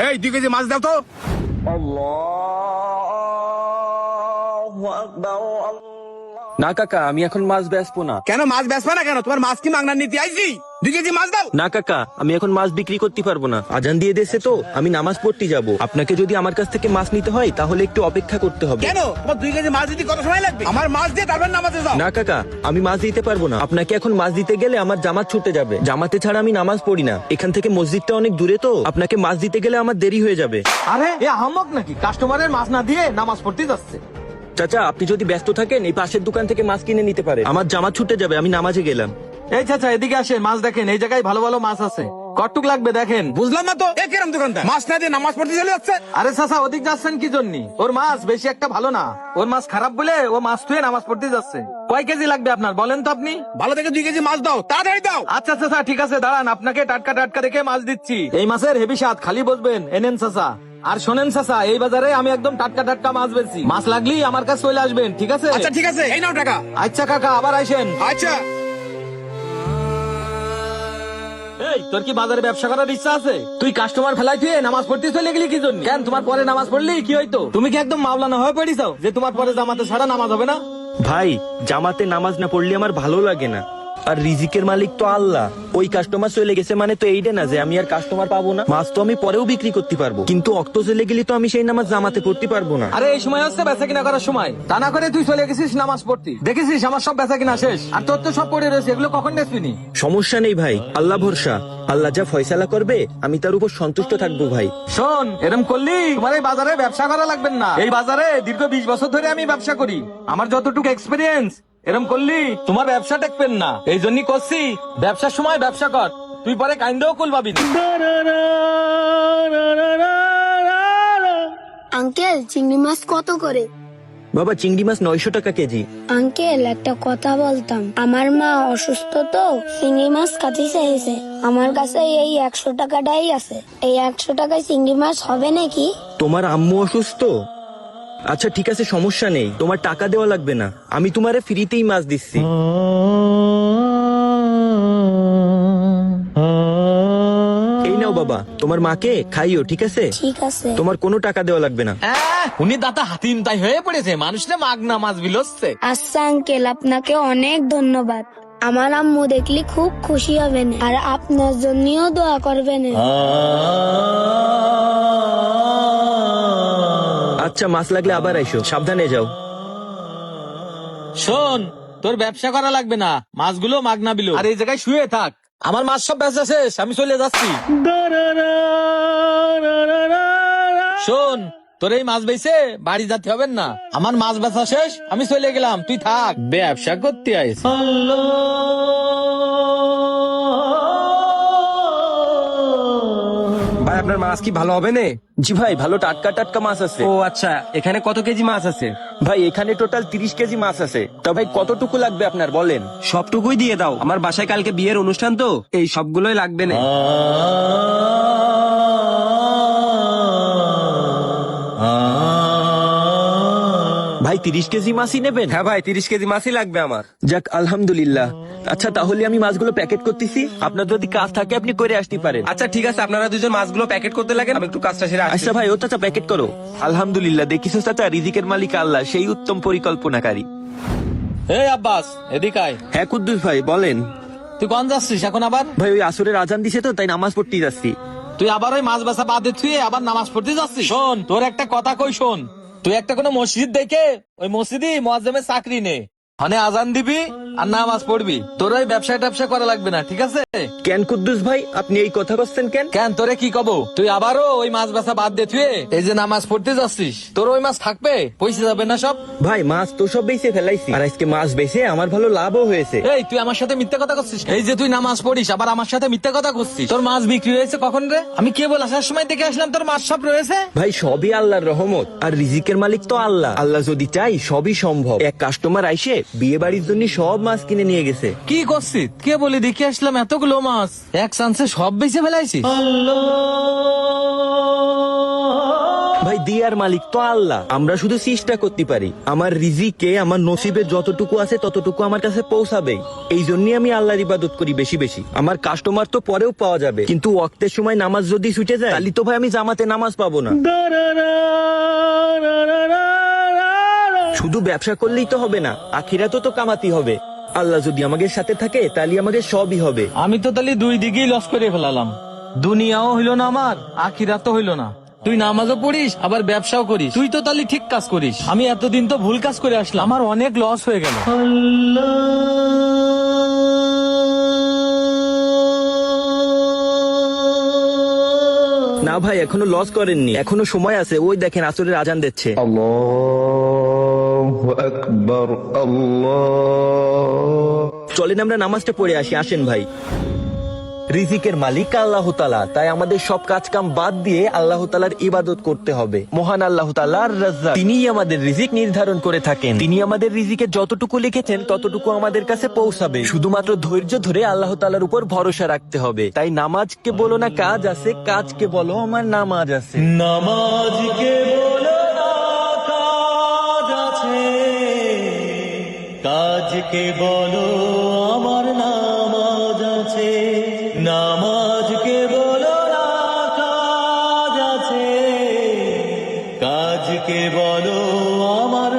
এই 2 কেজি মাছ দাও তো। না কাকা, আমি এখন মাছ বেচবো না। কেন মাছ বেচবা না কেন? তোমার মাছ কি মাংনার নিতে আইছি? 2 কেজি মাছ দাও। না কাকা, আমি এখন মাছ বিক্রি করতে পারবো না। আজান দিয়ে দিয়েছে তো, আমি নামাজ পড়তে যাব। আপনাকে যদি আমার কাছ থেকে মাছ নিতে হয় তাহলে একটু অপেক্ষা করতে হবে। কেন? তোমার 2 কেজি মাছ দিতে কত সময় লাগবে? আমার মাছ দিয়ে তারপর নামাজে যাও। না কাকা, আমি মাছ দিতে পারবো না। আপনাকে এখন মাছ দিতে গেলে আমার জামাত ছুটে যাবে। জামাতে ছাড়া আমি নামাজ পড়ি না। এখান থেকে মসজিদটা অনেক দূরে তো, আপনাকে মাছ দিতে গেলে আমার দেরি হয়ে যাবে। আরে এ আহমক নাকি, কাস্টমারের মাছ না দিয়ে নামাজ পড়তে যাচ্ছে। চাচা, আপনি যদি ব্যস্ত থাকেন এই পাশের দোকান থেকে মাছ কিনে নিতে পারেন। আমার জামাত ছুটে যাবে, আমি নামাজে গেলাম। এই চাচা এদিকে আসেন, মাছ দেখেন, এই জায়গায় ভালো ভালো মাছ আছে। কটুক লাগবে দেখেন। বুঝলাম না তো, এ কিরম দোকানদার মাছ না দিয়ে নামাজ পড়তে চলে যাচ্ছে? আরে চাচা ওদিক যাচ্ছেন কি জন্য? ওর মাছ বেশি একটা ভালো না, ওর মাছ খারাপ বলে ও মাছ ধুয়ে নামাজ পড়তে যাচ্ছে। কয় কেজি লাগবে আপনার বলেন তো আপনি? ভালো থেকে 2 কেজি মাছ দাও, তাড়াতাড়ি দাও। আচ্ছা চাচা ঠিক আছে, দাঁড়ান আপনাকে টাটকা টাটকা দেখে মাছ দিচ্ছি। এই মাছের হেভি স্বাদ, খালি বসবেন। এনেন চাচা। আর শোনেন চাচা, এই বাজারে আমি একদম টাটকা টাটকা মাছ বেচছি। মাছ লাগলেই আমার কাছে চলে আসবেন, ঠিক আছে? আচ্ছা ঠিক আছে, এই নাও টাকা। আচ্ছা কাকা, আবার আইসেন। আচ্ছা। এই তোর কি বাজারে ব্যবসা করার ইচ্ছা আছে? তুই কাস্টমার ফেলাই তুই নামাজ পড়তে চলে গেলি কি জন্য? কেন তোমার পরে নামাজ পড়লি কি হইতো? তুমি কি একদম মাওলানা হয়ে পড়িছাও যে তোমার পরে জামাতে ছাড়া নামাজ হবে না? ভাই, জামাতে নামাজ না পড়লে আমার ভালো লাগে না। আর রিজিকের মালিক তো আল্লাহ। ওই কাস্টমার চলে গেছে মানে তো এইটা না যে আমি আর কাস্টমার পাবো না। মাছ তো আমি পরেও বিক্রি করতে পারবো, কিন্তু অক্ত চলে গেলে তো আমি সেই নামাজ জামাতে পড়তে পারবো না। আরে এই সময় হচ্ছে বেচা কিনা করার সময়, তা না করে তুই চলে গেছিস নামাজ পড়তে। দেখেছিস আমার সব বেচা কিনা শেষ, আর তোর তো সব পড়ে রয়েছে, এগুলো কখন বেচবি? সমস্যা নেই ভাই, আল্লাহ ভরসা। আল্লাহ যা ফয়সালা করবে আমি তার উপর সন্তুষ্ট থাকবো ভাই। শোন, এরম করলি তোমার এই বাজারে ব্যবসা করা লাগবে না। এই বাজারে দীর্ঘ 20 বছর ধরে আমি ব্যবসা করি, আমার যতটুকু এক্সপিরিয়েন্স, এরম করলি তোমার ব্যবসা টেকবেন না। এই জন্যই করছি ব্যবসার সময় ব্যবসা কর, তুই পরে কাইন্দেও কুল পাবি না। আঙ্কেল চিংড়ি মাছ কত করে? বাবা, চিংড়ি মাছ 900 টাকা কেজি। আঙ্কেল একটা কথা বলতাম, আমার মা অসুস্থ তো চিংড়ি মাছ খাতে চাইছে, আমার কাছে এই 100 টাকাটাই আছে। এই 100 টাকায় চিংড়ি মাছ হবে নাকি? তোমার আম্মু অসুস্থ? আচ্ছা ঠিক আছে, সমস্যা নেই, তোমার টাকা দেওয়া লাগবে না, আমি তোমারে ফ্রিতেই মাছ দিচ্ছি। এই নাও বাবা, তোমার মাকে খাইও, ঠিক আছে? ঠিক আছে। তোমার কোনো টাকা দেওয়া লাগবে না। উনি দাতা হাতিম তাই হয়ে পড়েছে, মানুষটা মাগনা মাছ বিলচ্ছে। আচ্ছা আঙ্কেল, আপনাকে অনেক ধন্যবাদ। আমার আম্মু দেখলি খুব খুশি হবেন, আর আপনার জন্যও দোয়া করবেন। আচ্ছা, মাছ লাগলে আবার আইসো, সাবধানে যাও। শোন, তোর ব্যবসা করা লাগবে না, মাছগুলো মাগনা বিলো। আর এই জায়গায় শুয়ে থাক, আমার মাছ সব বেচা শেষ, আমি চলে যাচ্ছি। শোন, তোর এই মাছ বেচে বাড়ি যেতে হবে না, আমার মাছ বেচা শেষ, আমি চলে গেলাম, তুই থাক, ব্যবসা করতে আইস। ভাই আপনার মাছ কি ভালো হবে না? জি ভাই, ভালো টাটকা টাটকা মাছ আছে। ও আচ্ছা, এখানে কত কেজি মাছ আছে? ভাই এখানে টোটাল 30 কেজি মাছ আছে। তা ভাই কতটুকু লাগবে আপনার বলেন? সবটুকুই দিয়ে দাও, আমার বাসায় কালকে বিয়ের অনুষ্ঠান তো, এই সবগুলোই লাগবে না। ভাই 30 কেজি মাছই নেবেন? হ্যাঁ ভাই, 30 কেজি মাছই লাগবে আমার। যাক আলহামদুলিল্লাহ। আচ্ছা তাহলে আমি মাছগুলো প্যাকেট করতেছি, আপনার যদি কাজ থাকে আপনি করে আসতে পারেন। আচ্ছা ঠিক আছে, আপনারা দুজন মাছগুলো প্যাকেট করতে লাগেন, আমি একটু কাজটা সেরে আসছি। আচ্ছা ভাই, ও চাচা প্যাকেট করো। আলহামদুলিল্লাহ, দেখিস চাচা, রিজিকের মালিক আল্লাহ, সেই উত্তম পরিকল্পনাকারী। এই আব্বাস এদিক আয়। হ্যাঁ কুদ্দুস ভাই বলেন। তুই কোন যাচ্ছিস এখন আবার? ভাই ওই আসরের আজান দিছে তো, তাই নামাজ পড়তে যাচ্ছি। তুই আবার ওই মাছ বেচা বাদে থুয়ে আবার নামাজ পড়তে যাচ্ছিস? শোন, তোর একটা কথা কই শোন, তুই একটা কোনো মসজিদ দেখে ওই মসজিদই মুয়াজ্জিমের চাকরি নে, মানে আজান দিবি আর নামাজ পড়বি। তোর ওই ব্যবসা ট্যাবসা করা লাগবে না, ঠিক আছে? কেন কুদ্দুস ভাই, আপনি এই কথা করছেন কেন? কেন তোরে কি কব? তুই আবারও ওই মাছ বেচা বাদ দিয়ে থুয়ে এই যে নামাজ পড়তে যাচ্ছিস, তোর ওই মাছ থাকবে, পয়সা যাবে না সব। ভাই মাছ তো সব বেঁচে ফেলাইছি, আর আজকে মাছ বেঁচে আমার ভালো লাভও হয়েছে। এই তুই আমার সাথে মিথ্যা কথা করছিস? এই যে তুই নামাজ পড়িস আবার আমার সাথে মিথ্যা কথা করছিস। তোর মাছ বিক্রি হয়েছে কখন রে? আমি কেবল আসার সময় দেখে আসলাম তোর মাছ সব রয়েছে। ভাই সবই আল্লাহর রহমত, আর রিজিকের মালিক তো আল্লাহ। আল্লাহ যদি চাই সবই সম্ভব। এক কাস্টমার আইসে বিয়ে বাড়ির জন্য সব মাছ কিনে নিয়ে গেছে। কি করছিস? কে বলে দেখে আসলাম এতগুলো মাছ এক চান্সে সব বেঁচে ফেলাইছিস? ভাই দিয়ার মালিক তো আল্লাহ, আমরা শুধু চেষ্টা করতে পারি। আমার রিজিকে আমার নসিবে যতটুকু আছে ততটুকু আমার কাছে পৌঁছাবে। এই জন্যই আমি আল্লাহর ইবাদত করি বেশি বেশি। আমার কাস্টমার তো পরেও পাওয়া যাবে, কিন্তু ওয়াক্তের সময় নামাজ যদি ছুটে যায় তাহলে তো ভাই আমি জামাতে নামাজ পাবো না। শুধু ব্যবসা করলেই তো হবে না, আখিরাতও তো কামাতে হবে। আল্লাহ যদি আমাদের সাথে থাকে তাহলে আমাদের সবই হবে। আমি তো তাহলে দুই দিকেই লস করে ফেলালাম, দুনিয়াও হইলো না আমার, আখিরাতও হইলো না। তুই নামাজও পড়িস আবার ব্যবসাও করিস, তুই তো তাহলে ঠিক কাজ করিস। আমি এতদিন তো ভুল কাজ করে আসলাম, আমার অনেক লস হয়ে গেল। না ভাই এখনো লস করেননি, এখনো সময় আছে। ওই দেখেন আসরের আজান দিচ্ছে। আল্লাহু আকবার, আল্লাহ। চলেন আমরা নামাজটা পড়ে আসি, আসেন ভাই। রিজিকের মালিক আল্লাহ তাআলা, তাই আমাদের সব কাজ কাম বাদ দিয়ে আল্লাহ তাআলার ইবাদত করতে হবে। মহান আল্লাহ তাআলা আর রাজ্জাক, তিনিই আমাদের রিজিক নির্ধারণ করে থাকেন। তিনি আমাদের রিজিকে যতটুকু লিখেছেন ততটুকু আমাদের কাছে পৌঁছাবে। শুধুমাত্র ধৈর্য ধরে আল্লাহ তাআলার উপর ভরসা রাখতে হবে। তাই নামাজকে বলো না কাজ আছে, কাজকে বলো আমার নামাজ আছে। নামাজকে বলো না কাজ আছে, কাজকে বলো আমার নামাজ আছে। নামাজকে বলো না কাজ আছে, কাজকে বলো আমার